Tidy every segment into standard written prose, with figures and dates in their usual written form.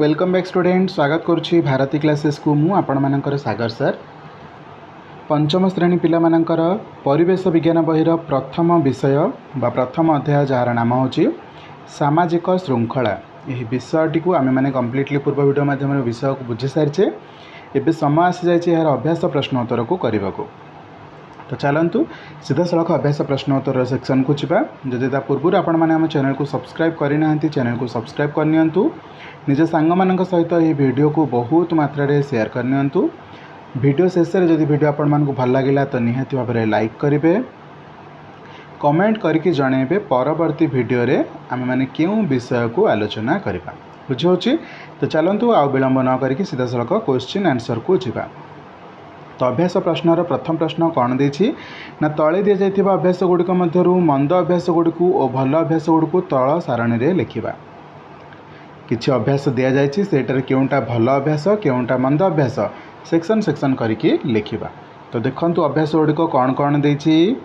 Welcome back student स्वागत करुच्ची Bharti classes को मु आपण मानकर सागर सर पंचम श्रेणी पिला मानकर परिवेश विज्ञान बहिर प्रथम विषय बा प्रथम अध्याय जार नाम होची सामाजिक श्रृंखला। यही विषयटी को आम मैंने कम्प्लीटली पूर्व वीडियो माध्यम विषय को बुझी सारी एवं समय आसी जाए यार अभ्यास प्रश्नोत्तर को करने को। तो चलतु सीधा सड़क अभ्यास प्रश्नोत्तर सेक्शन को जावा। जदि पूर्व आपण मैंने आम चैनल को सब्सक्राइब करना चैनल को सब्सक्राइब करनी निज सांग मान सहित यह वीडियो को बहुत मात्रा शेयर करनी। वीडियो शेष में जदि वीडियो आपण मानक भल लगे तो निहाती भाव में लाइक करेंगे, कमेंट करके जनइबे परवर्ती वीडियो रे आम मैंने क्यों विषय को आलोचना करवा बुझे। तो चलतु आउ विलंब न करके सीधा सड़क क्वेश्चन आंसर को जावा। तो अभ्यास प्रश्नर प्रथम प्रश्न कौन देछि ना तले दि जाइथिबा अभ्यास गुड़िक मध्यरु मंद अभ्यास गुड़िकु और भल अभ्यास गुड़िकु तल सारणी रे लिखिबा। किछि अभ्यास दिया जाइछि सेटार केउंटा भल अभ्यास केउंटा मंद अभ्यास सेक्शन सेक्शन करके लिखिबा। तो देखंतु अभ्यास गुड़िक कौन कौन देछि।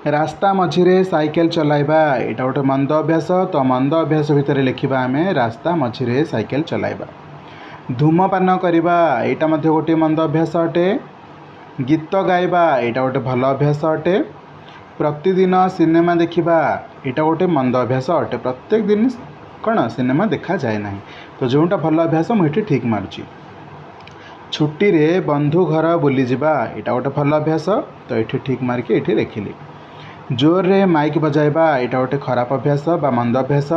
रास्ता मझिरे साइकेल चलाइबा एटा गोटे मंद अभ्यास। तो मंद अभ्यास भितर लिखिबा आमे रास्ता मझिरे साइकेल चलाइबा। धूमपान करवा यहाँ मध्य गोटे मंद अभ्यास अटे। गीत गाइबा यहाँ गोटे भल अभ्यास अटे। प्रतिदिन सिनेमा देखिबा यहाँ गोटे मंद अभ्यास अटे। प्रत्येक दिन कौन सिनेमा देखा जाए ना, तो जोटा भल अभ्यास मुझे ठीक मारुची। छुट्टी रे बंधु घर बुली जिबा यहाँ गोटे भल अभ्यास, तो ये ठीक मारिक ये लिखिली। जोर रे माइक बजाइबा यहाँ गोटे खराब अभ्यास बा मंद अभ्यास।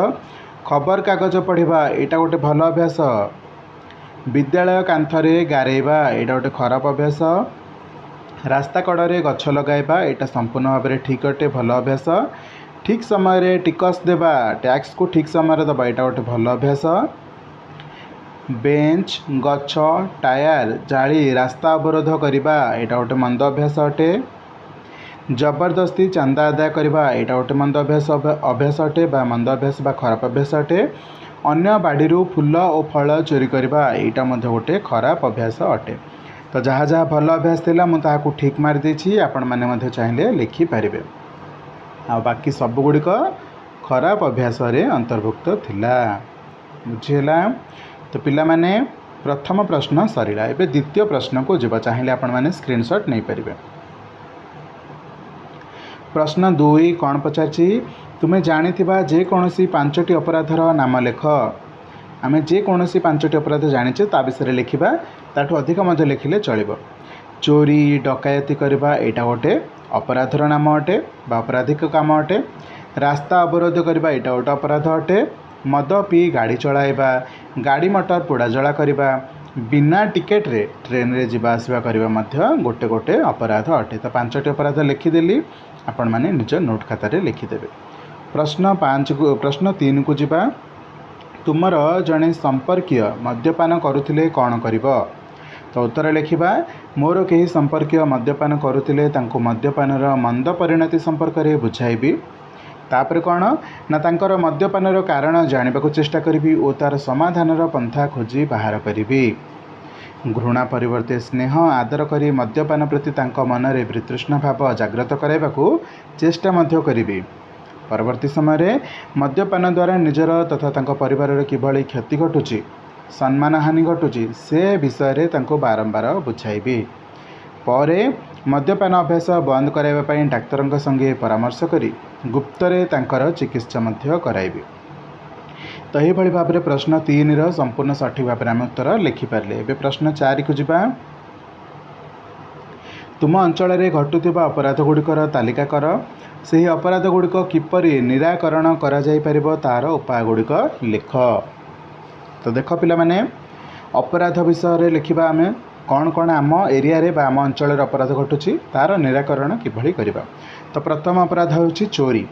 खबर कागज पढ़ा यहाँ गोटे भल अभ्यास। विद्यालय कांथरे गारेबा यहाँ गोटे खराब अभ्यास। रास्ता कड़े गछ लगाइबा यहाँ संपूर्ण भाव में ठीक अटे भल अभ्यास। ठीक समय टिकस देबा टैक्स को ठीक समय दबा यहाँ गोटे भल अभ्यास। बेंच गछ टायर जाली रास्ता अवरोध करवा यहाँ गोटे मंद अभ्यास अटे। जबरदस्ती चंदा आदाय करवा यहाँ गोटे मंद अभ्यास अटे बा मंद अभ्यास बा खराब अभ्यास अटे। अन्य बाड़ी फूल और फल चोरी करवा यहाँ मध्य गोटे खराब अभ्यास अटे। तो जहाँ जहाँ भल अभ्यास थिला मु ताहाकु ठीक मार देछि, आपण माने मध्य चाहिए लिखि पारिबे। आ बाकी सब गुड़िक खराब अभ्यास रे अंतर्भुक्त थिला बुझिला। तो पिला माने प्रथम प्रश्न सरिला। एबे द्वितीय प्रश्न को जब चाहिए आपण माने स्क्रीनशॉट नहीं पारिबे। प्रश्न 2 कौन पचारछि, तुम्हें जानिथिबा जेकोसी 5टी अपराधर नाम लेख। आमे जेकोसी 5टी अपराध जानिचे ता विषय लिखिबा, ताठू अधिक मध्य लिखिले चलिबो। चोरी डकायती करबा एटा गोटे अपराधर नाम अटे बा अपराधिक काम अटे। रास्ता अवरोध करबा एटा गोटे अपराध अटे। मद पी गाड़ी चलाइबा गाड़ी मोटर पोड़ाजला करबा बिना टिकेट रे ट्रेन रे जिबा आसबा करबा मध्य गोटे गोटे अपराध अटे। तो 5टी अपराध लिखिदेली, आपण माने निज नोट खाता रे लिखिदेबे। प्रश्न 3 को जिबा। तुमर जड़े संपर्कीय मद्यपान करुथिले कौन करिवो। तो उत्तर लिखिबा, मोर केही संपर्कीय मद्यपान करुथिले तांको मद्यपानर मंद परिणति संपर्क रे बुझाइबी। तापर कौन ना तांकर मद्यपानर कारण जानिबाकु चेष्टा करिबी ओ तार समाधानर पंथा खोजी बाहर करिबी। घृणा परिवर्ते स्नेह आदर करी मद्यपान प्रति तांको मनरे वितृष्ण भाव जाग्रत कराइबाकु चेष्टा मध्य करिबी। परवर्ती समय मद्यपान द्वारा निजर तथा तांको परिवार किभली क्षति घटुची सम्मान हानि घटुची से विषय तांको बारंबार बुझाइबी। परे मद्यपान अभ्यास बंद कराइबा पई डाक्तरंक संगे परामर्श करी गुप्तरे तांकर चिकित्सा मध्य कराइबी। तो यही भाव में प्रश्न 3 संपूर्ण सठिक भाव में आम उत्तर लिखिपारे। एवं प्रश्न 4 को जिबा। तुम अंचल में घटुवा अपराध गुड़िकर तालिका कर। से अपराध गुड़िक किपरि निराकरण करा जाई परिबो तार उपाय गुड़िक लिख। तो देख पिला माने अपराध विषय लिखिबा आमे कौन कौन आम एरिया रे बा आम अंचल अपराध घटुची तार निराकरण किभली करिबा। तो प्रथम अपराध होछि चोरी।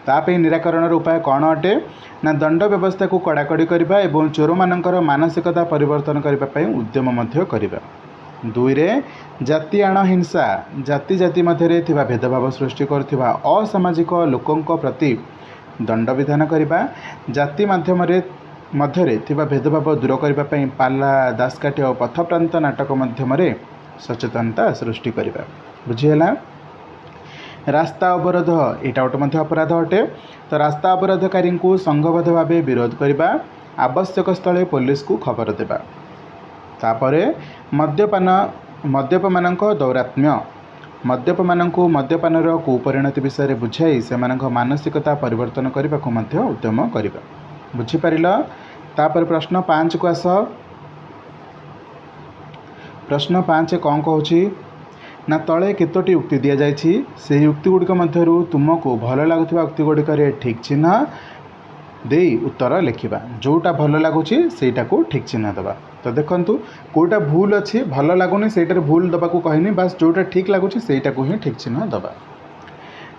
तापे निराकरण उपाय कौन अटे ना दंड व्यवस्था को कड़ाकड़ी करबा एवं चोर मानकर मानसिकता परिवर्तन करबा पई उद्यम मध्य करबा। 2 जाति आण हिंसा जाति जाति मध्य थिबा भेदभाव सृष्टि करथिबा असामाजिक लोकंक प्रति दंड विधान करबा। जाति मध्य थिबा भेदभाव दूर करबा पई पाला दासकाठी और पथप्रांत नाटक माध्यम सचेतनता सृष्टि करबा बुझिहेला। रास्ता अवरोध यहाँ गोटे अपराध अटे। तो रास्ता अवरोधकारी को संघबद्ध भाव विरोध करवा आवश्यक स्थले पुलिस को खबर देवा। तापरे मद्यप मानक दौरात्म्य मद्यप मानक मद्यपानर कुपरिणति विषय बुझाई से मानसिकता परिवर्तन करने को उद्यम करवा। बुझीपार। तापर प्रश्न 5 को आस। प्रश्न 5 कौन कहूँ ना तले केतोटी उक्ति दि जाइछि से उक्ति गुड़िक मध्यरु तुमको भल लगुवा उक्ति गुड़िक ठीक चिन्ह दे उत्तर लिखा। जोटा भल लगुच सेटा को ठीक चिन्ह दबा। तो देखंतु कोटा भूल अच्छी भल लगुनि सेटार भूल दबा को कहनी बास जोटा ठीक लगुच सेटा को ही ठीक चिन्ह दबा।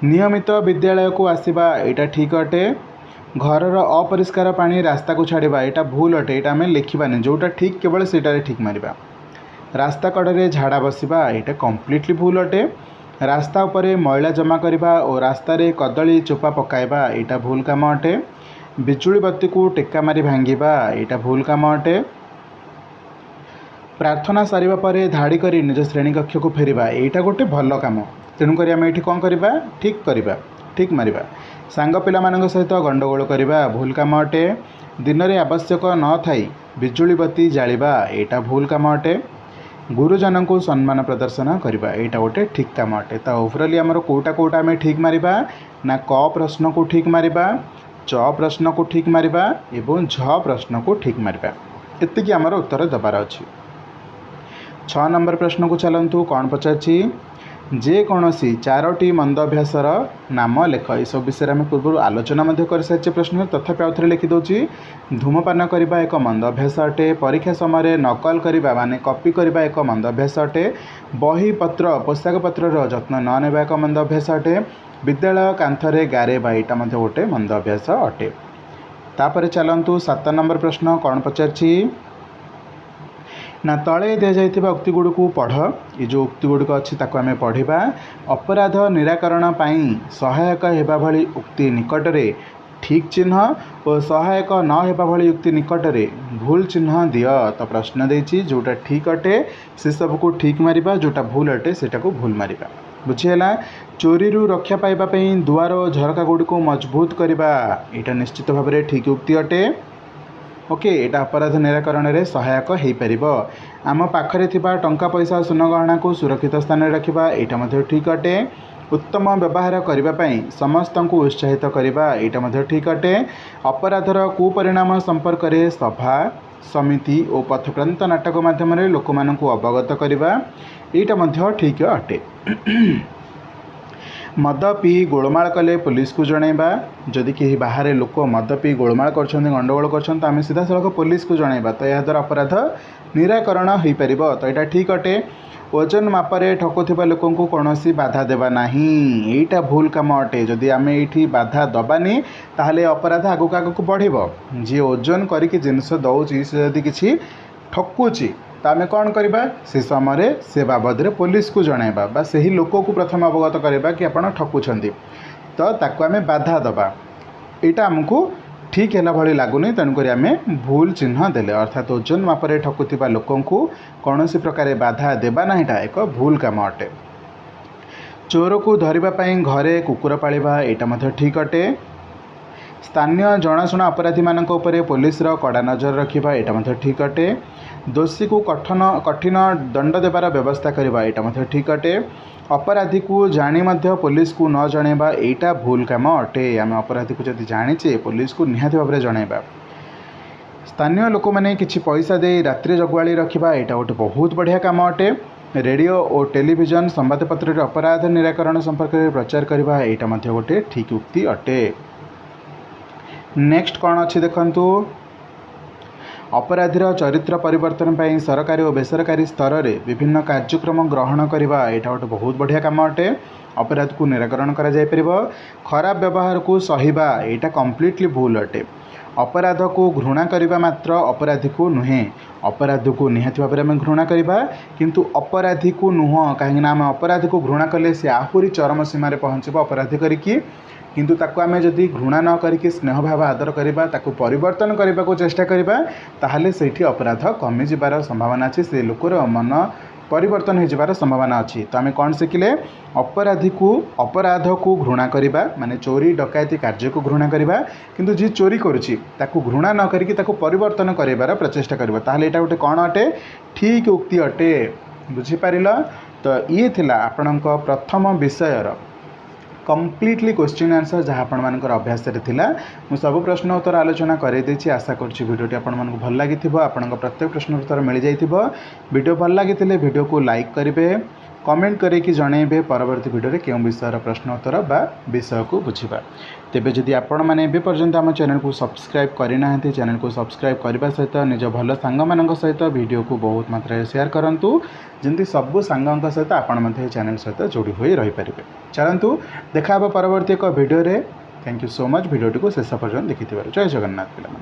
नियमित विद्यालय को आसवा एटा ठीक अटे। घरर अपरिष्कार पानी रास्ता को छाड़ा यहाँ भूल अटे यहाँ आम लिखानी जोटा ठीक केवल सेटारे ठीक मारिबा। रास्ता कड़े झाड़ा बसवा यहाँ कम्प्लीटली भूल अटे। रास्ता उपरे मैला जमा करवा और रास्तार कदली चोपा पकाइबा यहाँ भूल काम अटे। बिजुली बत्ती को टेक्का मारी भांगिबा यहाँ भूल काम अटे। प्रार्थना सारिबा परे धाड़ी करी निज श्रेणी कक्ष को फेरिबा यहाँ गोटे भल काम। तेणुक आम ये कौन करवा ठीक करवा ठीक मारिबा। सांग पिला मानक सहित गंडगोल करवा भूल काम अटे। दिन में आवश्यक न थाई बिजुली बत्ती जालिबा यहाँ भूल काम अटे। गुरुजन को सम्मान प्रदर्शन करवा यहाँ गोटे ठीक काम अटे। तो ओवरअली आमर कोटा कोटा आम ठीक मारिबा ना क प्रश्न को ठीक मारिबा, च प्रश्न को ठीक मारिबा एवं झ प्रश्न को ठीक मारिबा। एतिकी आमर उत्तर दबार अछि। 6 नंबर प्रश्न को चलतु कौन पचारछि जेकोसी 4टी मंद अभ्यासर नाम लेख। ये सब विषय में पूर्व आलोचना कर सारी प्रश्न तथापि आउ थे लिखिदे। धूमपान करने एक मंद अभ्यास अटे। परीक्षा समय नकल करने माने कॉपी करने एक मंद अभ्यास अटे। बही पत्र पोशाक पत्रर जत्न न नेबा एक मंद अभ्यास अटे। विद्यालय कांथरे गारेबा यहाँ गोटे मंद अभ्यास अटे। तापर चलतु 7 नंबर प्रश्न कौन पचारछि ना तले दि जाइथिबा उक्ति गुड़ को पढ़। ये जो उक्ति गुड़िक अच्छी आम पढ़ा। अपराध निराकरण पाई सहायक हेबा भली उक्ति निकटरे ठीक चिन्ह और सहायक न हेबा भली उक्ति निकटरे भूल चिन्ह दिय। तो प्रश्न देछि जोटा ठीक अटे से सब को ठीक मारिबा, जोटा भूल अटे सेटा को भूल मारिबा। बुझीगला। चोरी रक्षा पाइबा पई दुआर झरका गुड़ को मजबूत करवा यहाँ निश्चित भाव में ठीक उक्ति अटे। ओके यहाँ अपराध निराकरण में सहायक हो पार। आम पाखरे थिबा टंका पैसा सुन गहना को सुरक्षित स्थान रखा यहाँ ठीक अटे। उत्तम व्यवहार करने समस्त को उत्साहित करवा यहाँ ठीक अटे। अपराधर कुपरिणाम संपर्क में सभा समिति और पथप्रांत नाटक माध्यम लोक मानक अवगत करवा यहाँ ठीक अटे। मद पी गोलमाल कले पुलिस को जनइबा। जदि कहीं बाहर लोक मद पी गोलमाल कर गंडगोल कर आम सीधा सड़क पुलिस को जनइबा तो यह द्वारा अपराध निराकरण हो पार। तो यहाँ ठीक अटे। ओजन मापरे ठकुवा लोक कौन बाधा देवा नहीं यहाँ भूल काम अटे। जदि आम ये बाधा दबानी ताहले अपराध आगक आगक बढ़। जी ओजन करके जिनस दौची से जदि किसी ठकुची तो आम कौन करवा से समय से बाबद पुलिस को जनइबा बा सही लोक को प्रथम अवगत करवा कि आपड़ ठकुंट तो ताको आम बाधा दबा। यहाँ आमको ठीक है भाई लगुनि। तेणुक आम भूल चिन्ह देले अर्थात ओजन मापरे ठकुवा लोक कौन प्रकार बाधा देवा ना एक भूल काम अटे। चोर को धरवाई घरे कुकुर पालिबा यहाँ ठीक अटे। स्थानीय जनाशुना अपराधी मानक उपरे पुलिस कड़ा नजर रखा यहाँ ठीक अटे। दोषी को कठिन दंड देवार व्यवस्था करवा यहाँ ठीक अटे। अपराधी को जानी पुलिस को न जनइबा यहाँ भूल काम अटे। आम अपराधी को जब जाचे पुलिस को निहाती भाव में जनइबा। स्थानीय लोक मैंने किसी पैसा दे रात्रि जगुआली रखा यहाँ गोटे बहुत बढ़िया काम अटे। रेडियो और टेलीविजन संवादपत्र अपराध निराकरण संपर्क में प्रचार करवा यहाँ गोटे ठीक उक्ति अटे। नेक्स्ट कौन अच्छी देखंतु अपराधीर चरित्र परिवर्तन पर सरकारी और बेसरकारी स्तर में विभिन्न कार्यक्रम ग्रहण करवा यहाँ गोटे बहुत बढ़िया काम अटे। अपराध को निराकरण करा जाय परिबो। खराब व्यवहार को सहिबा यहाँ कम्प्लीटली भूल अटे। अपराध को घृणा करवा मात्र अपराधी को नुहे। अपराध को निहाती भाव में घृणा करवा किंतु अपराधी को नुह कहीं आम अपराधी को घृणा कले से आहरी चरम सीमार पहुँचब अपराधी करिकी किंतु ताको आमे जदि घृणा न करिके स्नेह भाव आदर करबा ताको परिवर्तन करने को चेष्टा करबा ताहले सेठी अपराध कमी जिबार संभावना अछि। से लोकर मन परिवर्तन हो जबार संभावना अच्छी। तो आम कौन शिखिले अपराधी को अपराध को घृणा करवा माने चोरी डकैती कार्य को घृणा करवा किंतु जी चोरी करुच्ची ताकू घृणा न करिकी ताकू परिवर्तन करार प्रचेषा करवा ताहले एटा गोटे कौन अटे ठीक उक्ति अटे बुझीपार। तो ये थिला आपणक प्रथम विषयर कम्प्लीटली क्वेश्चन आंसर जहाँ आपण मानकर अभ्यास थिला मु सब प्रश्न उत्तर आलोचना कर देछि। आशा करुच्ची वीडियोटी आपण मानक भल लगी आपण प्रत्येक प्रश्न उत्तर मिल जाइथिबो। वीडियो भल लगी वीडियो को लाइक करेंगे कमेंट करके जनइबे परवर्ती वीडियो रे केउं विषय प्रश्न उत्तर बा विषय को बुझिबा। तेबे जदि आपण माने एबे पर्यंत आम चैनल को सब्सक्राइब करना चैनल को सब्सक्राइब करने सहित निज भल सांग मान सहित वीडियो को बहुत मात्रा शेयर करूँ जमी सबू सांग सहित आपण चैनल सहित जोड़ी हुई रही पारे। चलतु देखा परवर्ती एक वीडियो रे। Thank you so much video को शेष पर्यंत देखि। जय जगन्नाथ पिला।